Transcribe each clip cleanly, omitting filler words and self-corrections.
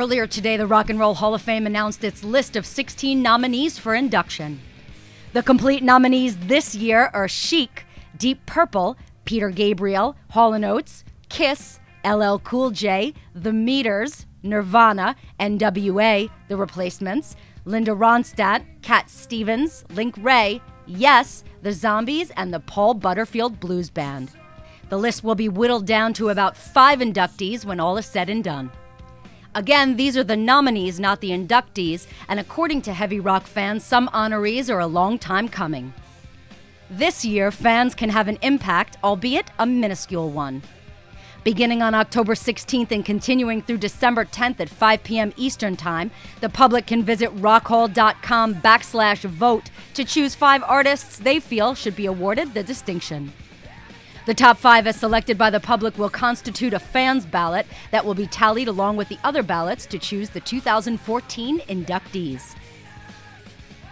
Earlier today, the Rock and Roll Hall of Fame announced its list of 16 nominees for induction. The complete nominees this year are Chic, Deep Purple, Peter Gabriel, Hall & Oates, Kiss, LL Cool J, The Meters, Nirvana, NWA, The Replacements, Linda Ronstadt, Cat Stevens, Link Wray, Yes, The Zombies, and the Paul Butterfield Blues Band. The list will be whittled down to about 5 inductees when all is said and done. Again, these are the nominees, not the inductees, and according to heavy rock fans, some honorees are a long time coming. This year, fans can have an impact, albeit a minuscule one. Beginning on October 16th and continuing through December 10th at 5 p.m. Eastern Time, the public can visit rockhall.com/vote to choose 5 artists they feel should be awarded the distinction. The top 5 as selected by the public will constitute a fans ballot that will be tallied along with the other ballots to choose the 2014 inductees.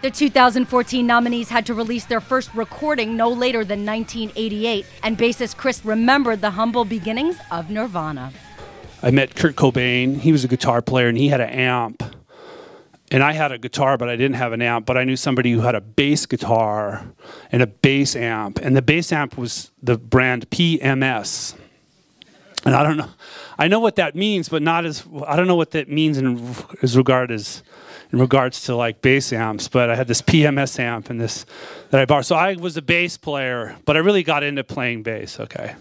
The 2014 nominees had to release their first recording no later than 1988, and bassist Krist remembered the humble beginnings of Nirvana. I met Kurt Cobain. He was a guitar player, and he had an amp. And I had a guitar, but I didn't have an amp. But I knew somebody who had a bass guitar and a bass amp. And the bass amp was the brand PMS. And I don't know. I know what that means, but not as I don't know what that means in regards to like bass amps. But I had this PMS amp and this that I borrowed. So I was a bass player, but I really got into playing bass. Okay.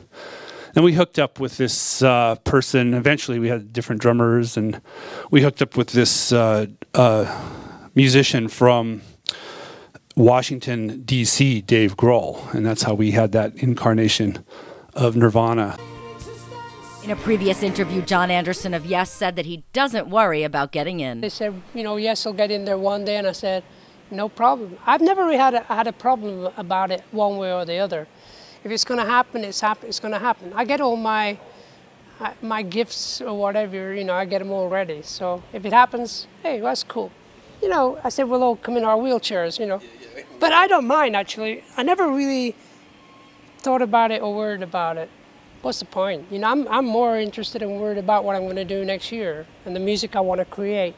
And we hooked up with this person. Eventually, we had different drummers, and we hooked up with this musician from Washington, D.C., Dave Grohl. And that's how we had that incarnation of Nirvana. In a previous interview, Jon Anderson of Yes said that he doesn't worry about getting in. They said, Yes will get in there one day, and I said, no problem. I've never really had a problem about it one way or the other. If it's going to happen, it's going to happen. I get all my gifts or whatever, I get them all ready. So if it happens, hey, that's cool. I said we'll all come in our wheelchairs, But I don't mind, actually. I never really thought about it or worried about it. What's the point? I'm more interested and worried about what I'm going to do next year and the music I want to create.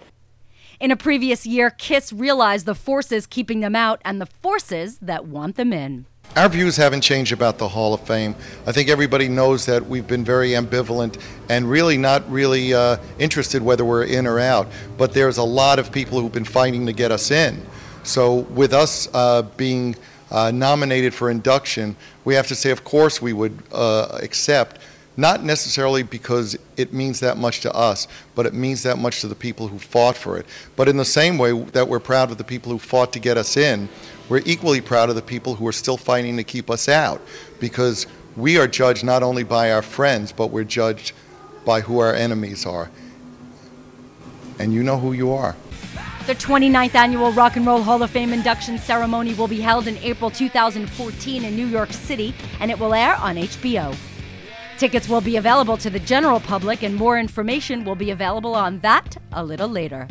In a previous year, Kiss realized the forces keeping them out and the forces that want them in. Our views haven't changed about the Hall of Fame. I think everybody knows that we've been very ambivalent and really not really interested whether we're in or out. But there's a lot of people who've been fighting to get us in. So with us being nominated for induction, we have to say, of course, we would accept, not necessarily because it means that much to us, but it means that much to the people who fought for it. But in the same way that we're proud of the people who fought to get us in, we're equally proud of the people who are still fighting to keep us out, because we are judged not only by our friends, but we're judged by who our enemies are. And you know who you are. The 29th Annual Rock and Roll Hall of Fame induction ceremony will be held in April 2014 in New York City, and it will air on HBO. Tickets will be available to the general public, and more information will be available on that a little later.